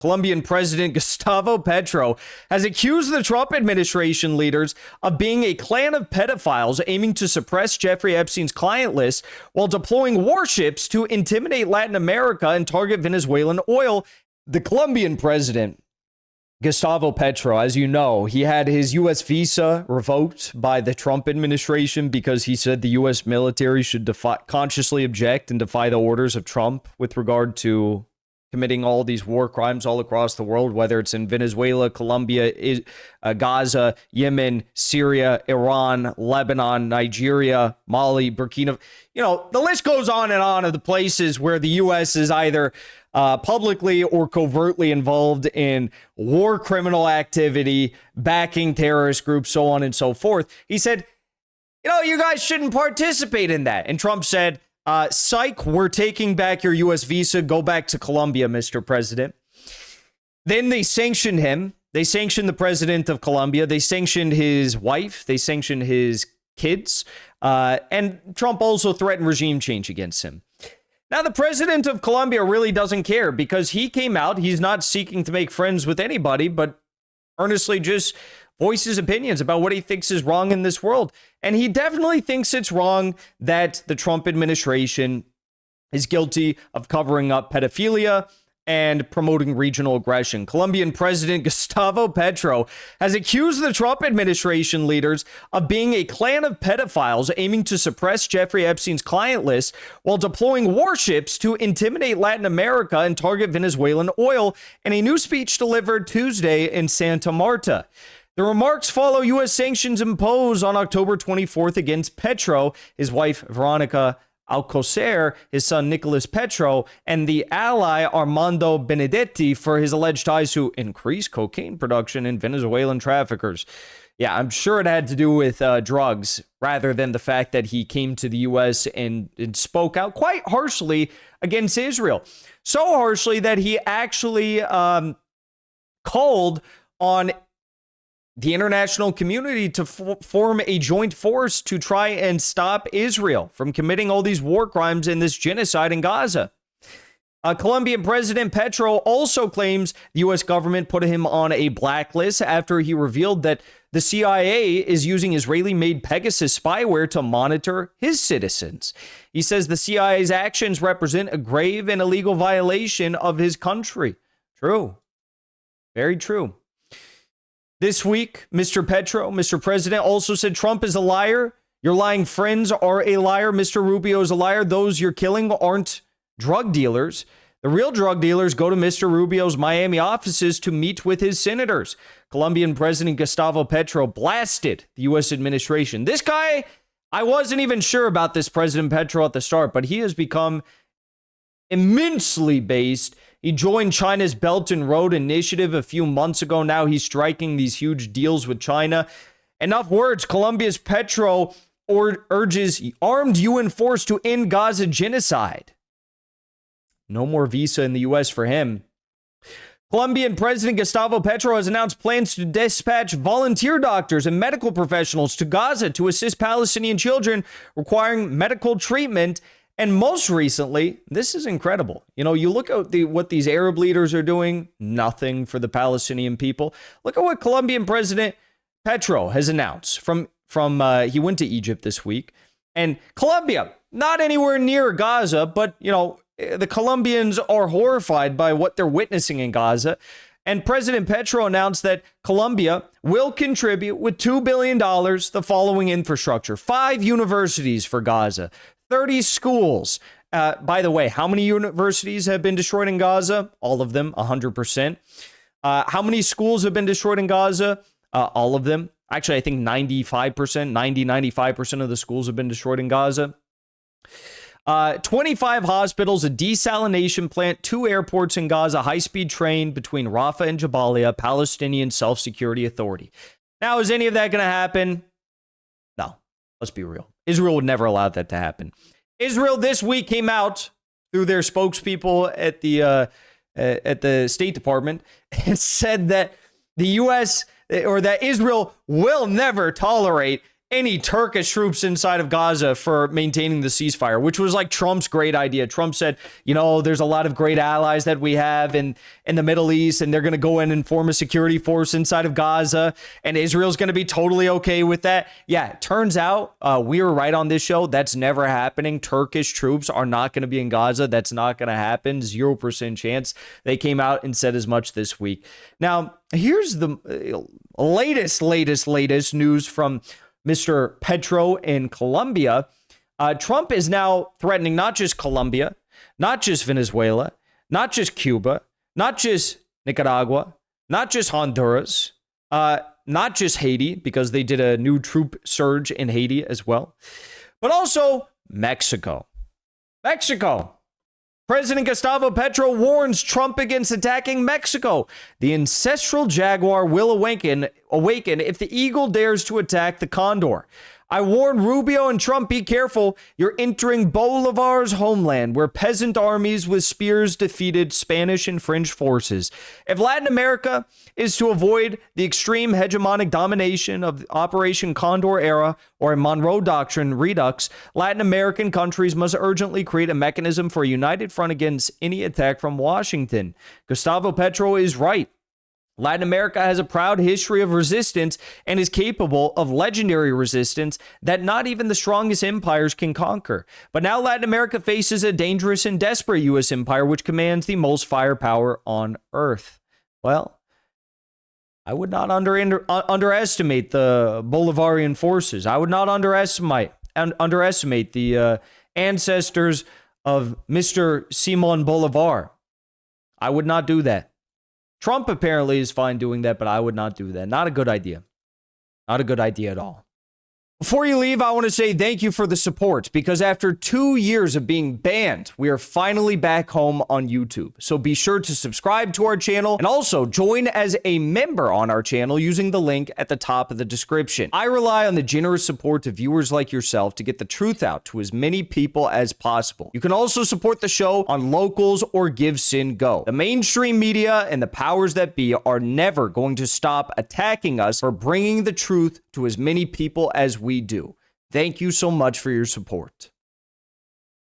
Colombian President Gustavo Petro has accused the Trump administration leaders of being a clan of pedophiles aiming to suppress Jeffrey Epstein's client list while deploying warships to intimidate Latin America and target Venezuelan oil. The Colombian president, Gustavo Petro, as you know, he had his U.S. visa revoked by the Trump administration because he said the U.S. military should consciously object and defy the orders of Trump with regard to committing all these war crimes all across the world, whether it's in Venezuela, Colombia, Gaza, Yemen, Syria, Iran, Lebanon, Nigeria, Mali, Burkina. You know, the list goes on and on of the places where the U.S. is either publicly or covertly involved in war criminal activity, backing terrorist groups, so on and so forth. He said, you guys shouldn't participate in that. And Trump said, psych, we're taking back your U.S. visa. Go back to Colombia, Mr. President. Then they sanctioned him. They sanctioned the president of Colombia. They sanctioned his wife. They sanctioned his kids. And Trump also threatened regime change against him. Now, the president of Colombia really doesn't care because he came out. He's not seeking to make friends with anybody, but earnestly just voices opinions about what he thinks is wrong in this world. And he definitely thinks it's wrong that the Trump administration is guilty of covering up pedophilia and promoting regional aggression. Colombian President Gustavo Petro has accused the Trump administration leaders of being a clan of pedophiles aiming to suppress Jeffrey Epstein's client list while deploying warships to intimidate Latin America and target Venezuelan oil in a new speech delivered Tuesday in Santa Marta. The remarks follow U.S. sanctions imposed on October 24th against Petro, his wife Veronica Alcocer, his son Nicolas Petro, and the ally Armando Benedetti for his alleged ties to increase cocaine production in Venezuelan traffickers. Yeah, I'm sure it had to do with drugs rather than the fact that he came to the U.S. and spoke out quite harshly against Israel. So harshly that he actually called on the international community to form a joint force to try and stop Israel from committing all these war crimes and this genocide in Gaza. Colombian President Petro also claims the U.S. government put him on a blacklist after he revealed that the CIA is using Israeli-made Pegasus spyware to monitor his citizens. He says the CIA's actions represent a grave and illegal violation of his country. True. Very true. This week, Mr. President, also said Trump is a liar. Your lying friends are a liar. Mr. Rubio is a liar. Those you're killing aren't drug dealers. The real drug dealers go to Mr. Rubio's Miami offices to meet with his senators. Colombian President Gustavo Petro blasted the U.S. administration. This guy, I wasn't even sure about this President Petro at the start, but he has become immensely based. He joined China's Belt and Road Initiative a few months ago. Now he's striking these huge deals with China. Enough words. Colombia's Petro urges armed UN force to end Gaza genocide. No more visa in the U.S. for him. Colombian President Gustavo Petro has announced plans to dispatch volunteer doctors and medical professionals to Gaza to assist Palestinian children requiring medical treatment. And most recently, this is incredible. You look at what these Arab leaders are doing, nothing for the Palestinian people. Look at what Colombian President Petro has announced from he went to Egypt this week. And Colombia, not anywhere near Gaza, but, the Colombians are horrified by what they're witnessing in Gaza. And President Petro announced that Colombia will contribute with $2 billion the following infrastructure: 5 universities for Gaza, 30 schools. By the way, how many universities have been destroyed in Gaza? All of them, 100%. How many schools have been destroyed in Gaza? All of them. Actually, I think 95% of the schools have been destroyed in Gaza. 25 hospitals, a desalination plant, 2 airports in Gaza, high-speed train between Rafah and Jabalia, Palestinian Self-Security Authority. Now, is any of that going to happen? No, let's be real. Israel would never allow that to happen. Israel this week came out through their spokespeople at the State Department and said that the U.S. or that Israel will never tolerate any Turkish troops inside of Gaza for maintaining the ceasefire, which was like Trump's great idea. Trump said, you know, there's a lot of great allies that we have in the Middle East, and they're going to go in and form a security force inside of Gaza, and Israel's going to be totally okay with that. Yeah, it turns out we were right on this show. That's never happening. Turkish troops are not going to be in Gaza. That's not going to happen. 0% chance. They came out and said as much this week. Now, here's the latest news from Mr. Petro in Colombia. Trump is now threatening not just Colombia, not just Venezuela, not just Cuba, not just Nicaragua, not just Honduras, not just Haiti, because they did a new troop surge in Haiti as well, but also Mexico. President Gustavo Petro warns Trump against attacking Mexico. The ancestral jaguar will awaken if the eagle dares to attack the condor. I warn Rubio and Trump, be careful. You're entering Bolivar's homeland, where peasant armies with spears defeated Spanish and French forces. If Latin America is to avoid the extreme hegemonic domination of the Operation Condor era or a Monroe Doctrine redux, Latin American countries must urgently create a mechanism for a united front against any attack from Washington. Gustavo Petro is right. Latin America has a proud history of resistance and is capable of legendary resistance that not even the strongest empires can conquer. But now Latin America faces a dangerous and desperate U.S. empire which commands the most firepower on Earth. Well, I would not underestimate the Bolivarian forces. I would not underestimate the ancestors of Mr. Simon Bolivar. I would not do that. Trump apparently is fine doing that, but I would not do that. Not a good idea. Not a good idea at all. Before you leave, I want to say thank you for the support, because after 2 years of being banned, we are finally back home on YouTube. So be sure to subscribe to our channel and also join as a member on our channel using the link at the top of the description. I rely on the generous support of viewers like yourself to get the truth out to as many people as possible. You can also support the show on Locals or Give Sin Go. The mainstream media and the powers that be are never going to stop attacking us for bringing the truth to as many people as we do. Thank you so much for your support.